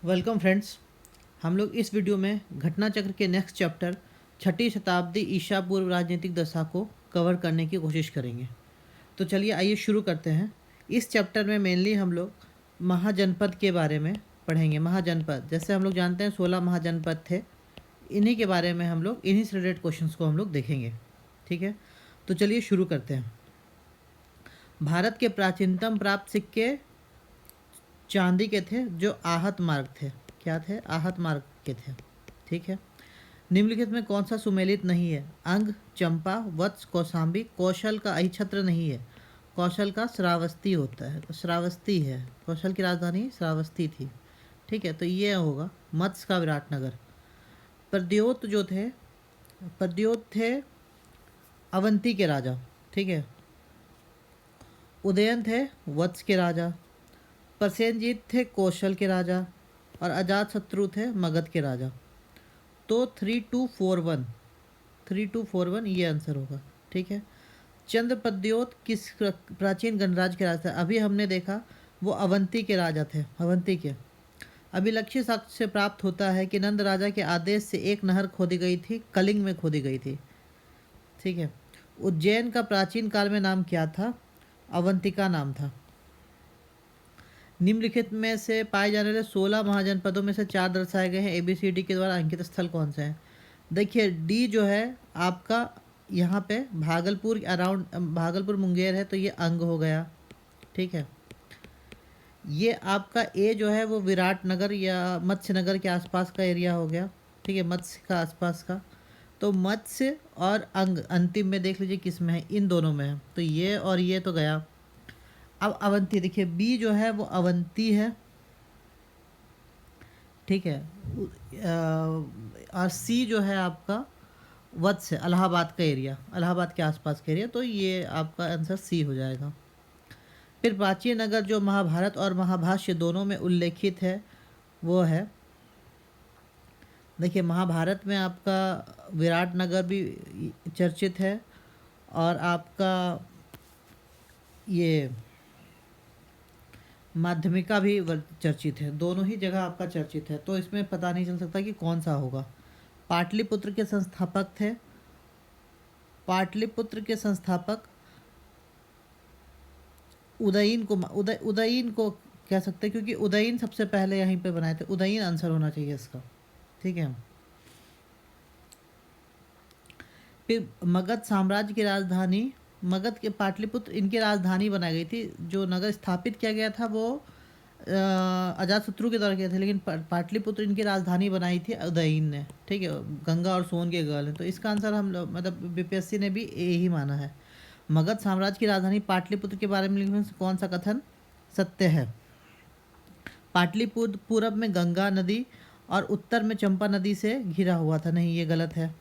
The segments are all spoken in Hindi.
Welcome friends. हम लोग इस वीडियो में घटना चक्र के नेक्स्ट चैप्टर छठी शताब्दी ईसा पूर्व राजनीतिक दशा को कवर करने की कोशिश करेंगे। तो चलिए आइए शुरू करते हैं। इस चैप्टर में मेनली हम लोग महाजनपद के बारे में पढ़ेंगे। महाजनपद जैसे हम लोग जानते हैं 16 महाजनपद थे, इन्हीं के बारे में हम लोग इन्हीं से रिलेटेड क्वेश्चंस को हम लोग देखेंगे। ठीक है, तो चलिए शुरू करते हैं। भारत के प्राचीनतम प्राप्त सिक्के चांदी के थे जो आहत मार्ग थे। क्या थे? आहत मार्ग के थे। ठीक है, निम्नलिखित में कौन सा सुमेलित नहीं है? अंग, चंपा, वत्स, कौशाम्बी। कौशल का अहिछत्र नहीं है, कौशल का श्रावस्ती होता है, श्रावस्ती है। कौशल की राजधानी श्रावस्ती थी। ठीक है, तो ये होगा मत्स्य का विराटनगर। प्रद्योत जो थे, प्रद्योत थे अवंती के राजा। ठीक है, उदयन थे वत्स के राजा। प्रसेनजीत थे कौशल के राजा और अजातशत्रु थे मगध के राजा। तो 3241, 3241 ये आंसर होगा। ठीक है, चंद्रपद्योत किस प्राचीन गणराज्य के राजा थे? अभी हमने देखा वो अवंती के राजा थे, अवंती के। अभिलक्षित साक्ष्य से प्राप्त होता है कि नंद राजा के आदेश से एक नहर खोदी गई थी, कलिंग में खोदी गई थी। ठीक है, उज्जैन का प्राचीन काल में नाम क्या था? अवंतिका नाम था। निम्नलिखित में से पाए जाने वाले 16 महाजनपदों में से 4 दर्शाए गए हैं ABCD के द्वारा अंकित स्थल कौन से हैं? देखिए डी जो है आपका यहाँ पे भागलपुर अराउंड, भागलपुर मुंगेर है, तो ये अंग हो गया। ठीक है, ये आपका ए जो है वो विराटनगर या मत्स्य नगर के आसपास का एरिया हो गया। ठीक है, मत्स्य का आसपास का। तो मत्स्य और अंग अंतिम में देख लीजिए किस में है, इन दोनों में है, तो ये और ये तो गया। अब अवंती देखिए, बी जो है वो अवंती है। ठीक है, और सी जो है आपका वत्स है, इलाहाबाद का एरिया, इलाहाबाद के आसपास का एरिया, तो ये आपका आंसर सी हो जाएगा। फिर प्राचीन नगर जो महाभारत और महाभाष्य दोनों में उल्लेखित है वो है, देखिए महाभारत में आपका विराटनगर भी चर्चित है और आपका ये माध्यमिका भी चर्चित है, दोनों ही जगह आपका चर्चित है। तो इसमें पता नहीं चल सकता कि कौन सा होगा। पाटलिपुत्र के संस्थापक थे, पाटलिपुत्र के संस्थापक उदयीन को, उदयीन को कह सकते हैं क्योंकि उदयीन सबसे पहले यहीं पे बनाए थे। उदयीन आंसर होना चाहिए इसका। ठीक है, फिर मगध साम्राज्य की राजधानी, मगध के पाटलिपुत्र इनकी राजधानी बनाई गई थी। जो नगर स्थापित किया गया था वो अजातशत्रु के द्वारा किया था, लेकिन पाटलिपुत्र इनकी राजधानी बनाई थी उदयीन ने। ठीक है, गंगा और सोन के गर्ल हैं, तो इसका आंसर हम लोग मतलब BPSC ने भी यही माना है। मगध साम्राज्य की राजधानी पाटलिपुत्र के बारे में कौन सा कथन सत्य है? पाटलिपुत्र पूरब में गंगा नदी और उत्तर में चंपा नदी से घिरा हुआ था। नहीं, ये गलत है।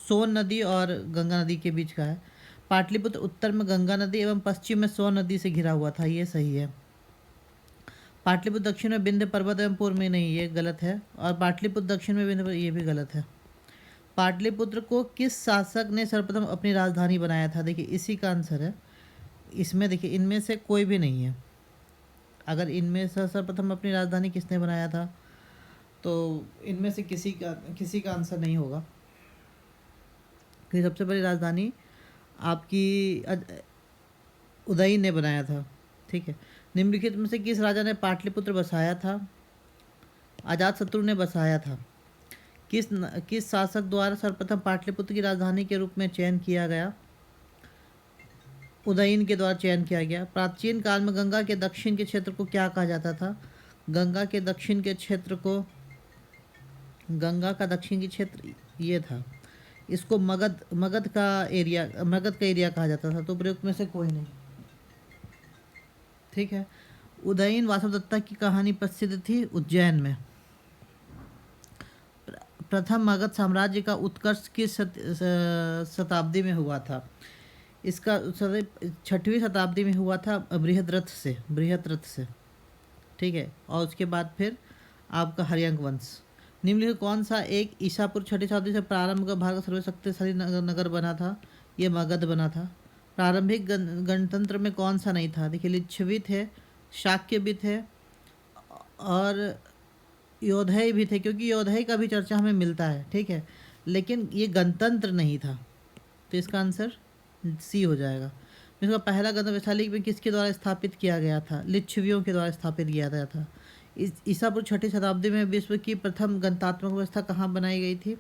सोन नदी और गंगा नदी के बीच का है। पाटलिपुत्र उत्तर में गंगा नदी एवं पश्चिम में सोन नदी से घिरा हुआ था, ये सही है। पाटलिपुत्र दक्षिण में विंध्य पर्वत एवं पूर्व में, नहीं ये गलत है। और पाटलिपुत्र दक्षिण में विंध्य, ये भी गलत है। पाटलिपुत्र को किस शासक ने सर्वप्रथम अपनी राजधानी बनाया था? देखिए इसी का आंसर है। इसमें देखिए इनमें से कोई भी नहीं है। अगर इनमें से सर्वप्रथम अपनी राजधानी किसने बनाया था, तो इनमें से किसी का आंसर नहीं होगा। क्योंकि सबसे पहली राजधानी आपकी उदयीन ने बनाया था। ठीक है, निम्नलिखित में से किस राजा ने पाटलिपुत्र बसाया था? अजातशत्रु ने बसाया था। किस शासक द्वारा सर्वप्रथम पाटलिपुत्र की राजधानी के रूप में चयन किया गया? उदयीन के द्वारा चयन किया गया। प्राचीन काल में गंगा के दक्षिण के क्षेत्र को क्या कहा जाता था? गंगा के दक्षिण के क्षेत्र को, गंगा का दक्षिण की क्षेत्र ये था, इसको मगध का एरिया कहा जाता था। तो प्रयुक्त में से कोई नहीं। ठीक है, उदयीन वासवदत्ता की कहानी प्रसिद्ध थी उज्जैन में। प्रथम मगध साम्राज्य का उत्कर्ष किस शताब्दी में हुआ था? इसका 6वीं शताब्दी में हुआ था, बृहद्रथ से। ठीक है, और उसके बाद फिर आपका हर्यंक वंश। निम्नलिखित कौन सा एक ईसापुर 6वीं शताब्दी से प्रारंभ का भारत का सर्वशक्तिशाली नगर बना था? ये मगध बना था। प्रारंभिक गणतंत्र में कौन सा नहीं था? देखिए लिच्छवी थे, शाक्य भी थे और योद्धे भी थे, क्योंकि योद्धे का भी चर्चा हमें मिलता है, ठीक है, लेकिन ये गणतंत्र नहीं था। तो इसका आंसर सी हो जाएगा। इसका पहला गणतंत्र वैशाली में किसके द्वारा स्थापित किया गया था? लिच्छवियों के द्वारा स्थापित किया गया था। ईसा पूर्व 6ठी शताब्दी में विश्व की प्रथम गणतात्मक व्यवस्था कहाँ बनाई गई थी?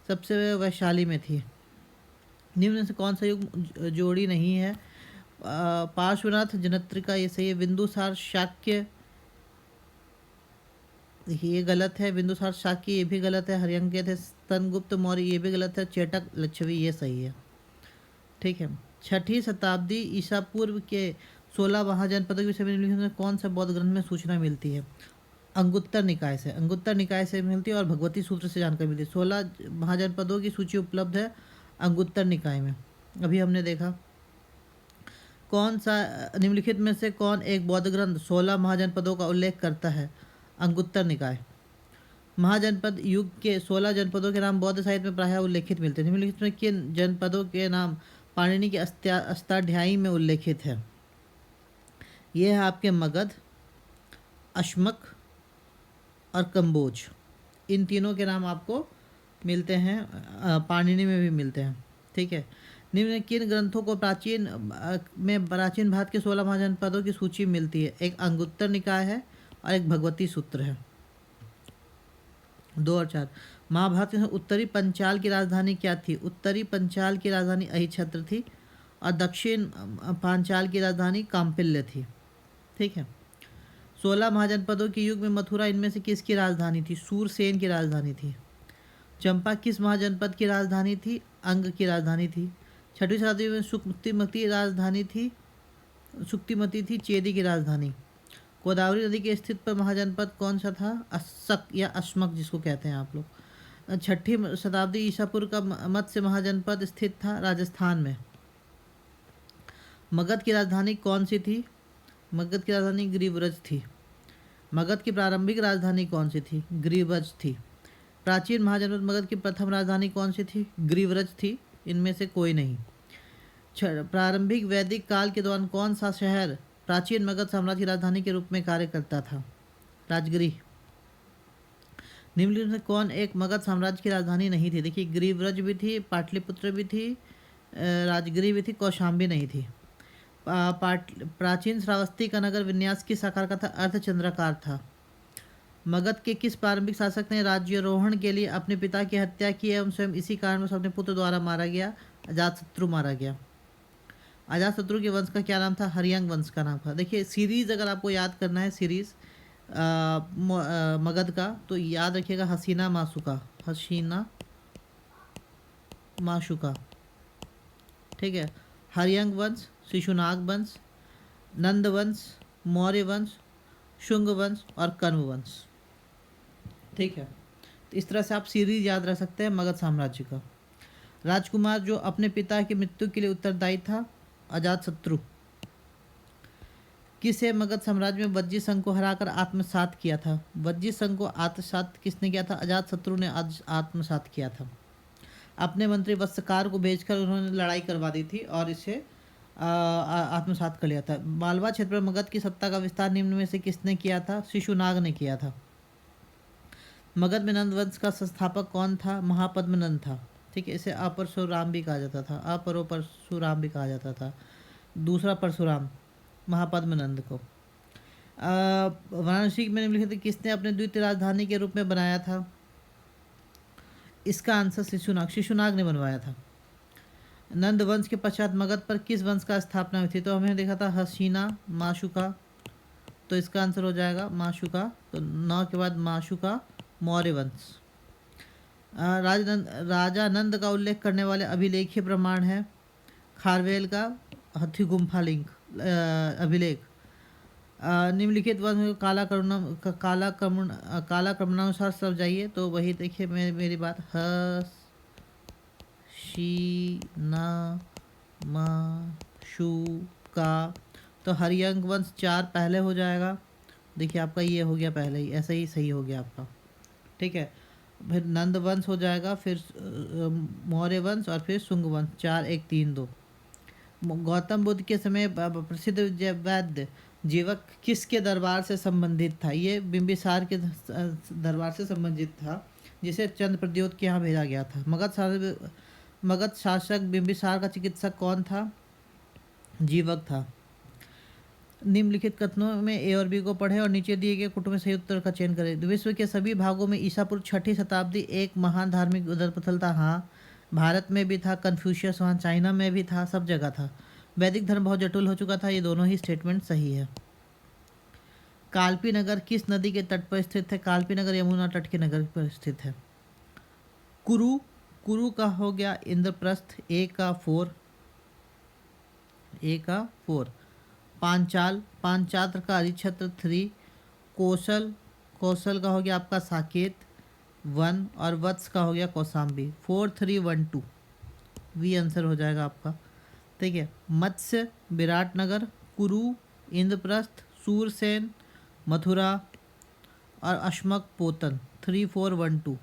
सबसे वैशाली में थी। निम्न में से कौन सा युग जोड़ी नहीं है? पार्श्वनाथ जनत्रिका ये सही है। बिंदुसार शाक्य, देखिए ये गलत है। बिंदुसार शाक्य ये भी गलत है। हरियंक थे। स्तनगुप्त मौर्य ये भी गलत है। चेटक लिच्छवी ये सही है, ठीक है। 6ठी शताब्दी ईसा पूर्व के 16 महाजनपदों के विषय में निम्नलिखित में कौन सा बौद्ध ग्रंथ में सूचना मिलती है? अंगुत्तर निकाय से, अंगुत्तर निकाय से मिलती है और भगवती सूत्र से जानकारी मिलती है। 16 महाजनपदों की सूची उपलब्ध है अंगुत्तर निकाय में, अभी हमने देखा। कौन सा निम्नलिखित में से कौन एक बौद्ध ग्रंथ 16 महाजनपदों का उल्लेख करता है? अंगुत्तर निकाय। महाजनपद युग के 16 जनपदों के नाम बौद्ध साहित्य में प्रायः उल्लेखित मिलते हैं। निम्नलिखित में किन जनपदों के नाम पाणिनि के अष्टाध्यायी में उल्लेखित है? ये है आपके मगध, अश्मक और कंबोज। इन तीनों के नाम आपको मिलते हैं, पाणिनि में भी मिलते हैं, ठीक है। निम्न किन ग्रंथों को प्राचीन भारत के 16 महाजनपदों की सूची मिलती है? एक अंगुत्तर निकाय है और एक भगवती सूत्र है। 2 और 4। महाभारत में उत्तरी पंचाल की राजधानी क्या थी? उत्तरी पंचाल की राजधानी अहिछत्र थी और दक्षिण पांचाल की राजधानी काम्पिल्य थी, ठीक है। 16 महाजनपदों के युग में मथुरा इनमें से किसकी राजधानी थी? सूरसेन की राजधानी थी। चंपा किस महाजनपद की राजधानी थी? अंग की राजधानी थी। 6वीं शताब्दी में सुक्तिमती थी चेदी की राजधानी। गोदावरी नदी के स्थित पर महाजनपद कौन सा था? अस्सक या अश्मक जिसको कहते हैं आप लोग। 6ठी शताब्दी ईसा पूर्व का मत्स्य महाजनपद स्थित था राजस्थान में। मगध की राजधानी कौन सी थी? मगध की राजधानी ग्रीवरज थी। मगध की प्रारंभिक राजधानी कौन सी थी? ग्रीवज थी। प्राचीन महाजनपद मगध की प्रथम राजधानी कौन सी थी? ग्रीवरज थी। इनमें से कोई नहीं। प्रारंभिक वैदिक काल के दौरान कौन सा शहर प्राचीन मगध साम्राज्य की राजधानी के रूप में कार्य करता था? राजगिरी। निम्नलिखित में कौन एक मगध साम्राज्य की राजधानी नहीं थी? देखिए ग्रीवरज भी थी, पाटलिपुत्र भी थी, राजगिरी भी थी, कौशाम्बी नहीं थी। प्राचीन श्रावस्ती का नगर विन्यास किस आकार का था? अर्धचंद्राकार था। मगध के किस प्रारंभिक शासक ने राज्यारोहण के लिए अपने पिता की हत्या की एवं स्वयं इसी कारणवश अपने पुत्र द्वारा मारा गया? अजातशत्रु मारा गया। अजातशत्रु के वंश का क्या नाम था? हरियंक वंश का नाम था। देखिए सीरीज अगर आपको याद करना है सीरीज मगध का, तो याद रखिएगा हसीना माशुका, हसीना माशुका, ठीक है। हरियंक वंश, शिशुनाग वंश, नंद वंश, मौर्य वंश, शुंग वंश और कण्व वंश, ठीक है। तो इस तरह से आप सीरीज याद रख सकते हैं मगध साम्राज्य का। राजकुमार जो अपने पिता की मृत्यु के लिए उत्तरदायी था? अजातशत्रु। किसे मगध साम्राज्य में वज्जी संघ को हराकर आत्मसात किया था? वज्जी संघ को आत्मसात किसने किया था? अजातशत्रु ने आत्मसात किया था। अपने मंत्री वत्सकार को भेजकर उन्होंने लड़ाई करवा दी थी और इसे आत्मसात कर लिया था। मालवा क्षेत्र में मगध की सत्ता का विस्तार निम्न में से किसने किया था? शिशुनाग ने किया था। मगध में नंद वंश का संस्थापक कौन था? महापद्मनंद था, ठीक है। इसे अपरशुराम भी कहा जाता था, परशुराम भी कहा जाता था। दूसरा परशुराम महापद्मनंद को। वाराणसी में निम्नलिखित किसने अपने द्वितीय राजधानी के रूप में बनाया था? इसका आंसर शिशुनाग ने बनवाया था। नंद वंश के पश्चात मगध पर किस वंश का स्थापना हुई थी? तो हमने देखा था हसीना माशुका, तो इसका आंसर हो जाएगा माशुका। तो 9 के बाद माशुका, मौर्य वंश। राजा नंद का उल्लेख करने वाले अभिलेखीय प्रमाण है खारवेल का हथी गुम्फा लिंक अभिलेख। निम्नलिखित वंश काला क्रमानुसार सब जाइए, तो वही देखिए मेरी बात, हसीना माशुका। तो हरियंक वंश 4 पहले हो जाएगा। देखिए आपका ये हो गया पहले ही, ऐसे ही सही हो गया आपका, ठीक है। फिर नंद वंश हो जाएगा, फिर मौर्य वंश और फिर शुंग वंश। 4 1 3 2। गौतम बुद्ध के समय प्रसिद्ध वैद्य जीवक किसके दरबार से संबंधित था? ये बिंबिसार के दरबार से संबंधित था, जिसे चंद्रप्रद्योत के यहाँ भेजा गया था। मगध शासक बिंबिसार का चिकित्सक कौन था? जीवक था। निम्नलिखित कथनों में ए और बी को पढ़ें और नीचे दिए गए कुटुंब में सही उत्तर का चयन करें। विश्व के सभी भागों में ईसा पूर्व 6ठी शताब्दी एक महान धार्मिक उथल पुथल था। हाँ, भारत में भी था, कन्फ्यूशियस वहाँ चाइना में भी था, सब जगह था। वैदिक धर्म बहुत जटिल हो चुका था। ये दोनों ही स्टेटमेंट सही है। कालपी नगर किस नदी के तट पर स्थित है? कालपी नगर यमुना तट के नगर पर स्थित है। कुरु, कुरु का हो गया इंद्रप्रस्थ, ए का 4। पांचाल, पांचात्र का अधिक्षेत्र 3। कौशल, कौशल का हो गया आपका साकेत 1 और वत्स का हो गया कौशाम्बी। 4 3 1 2 वी आंसर हो जाएगा आपका। ठीक है। मत्स्य, विराटनगर, कुरु, इंद्रप्रस्थ, सूरसेन, मथुरा और अश्मक पोतन। 3 4 1 2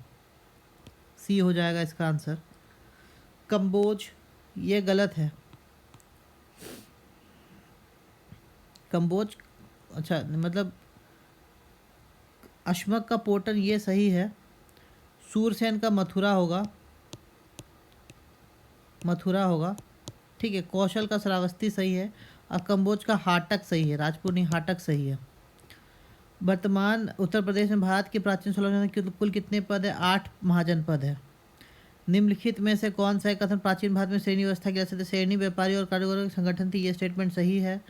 सी हो जाएगा इसका आंसर। कंबोज, ये गलत है। कंबोज, अच्छा मतलब अश्मक का पोटन ये सही है। सूरसेन का मथुरा होगा, मथुरा होगा। ठीक है। कौशल का श्रावस्ती सही है और कंबोज का हाटक सही है, राजपुर नहीं हाटक सही है। वर्तमान उत्तर प्रदेश में भारत के प्राचीन 16 के कुल कितने पद है? 8 महाजनपद है। निम्नलिखित में से कौन सा कथन प्राचीन भारत में श्रेणी व्यवस्था की जा श्रेणी व्यापारी और कारीगरों के संगठन थी? ये स्टेटमेंट सही है।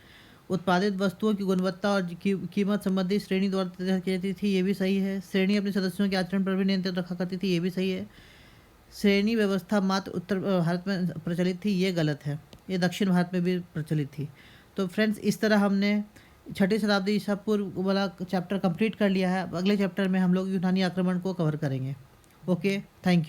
उत्पादित वस्तुओं की गुणवत्ता और कीमत संबंधी श्रेणी द्वारा तय की जाती थी, ये भी सही है। श्रेणी अपने सदस्यों के आचरण पर भी नियंत्रण रखा करती थी, ये भी सही है। श्रेणी व्यवस्था मात्र उत्तर भारत में प्रचलित थी, ये गलत है। ये दक्षिण भारत में भी प्रचलित थी। तो फ्रेंड्स, इस तरह हमने 6ठी शताब्दी ईसा पूर्व वाला चैप्टर कंप्लीट कर लिया है। अगले चैप्टर में हम लोग यूनानी आक्रमण को कवर करेंगे। Okay, thank you.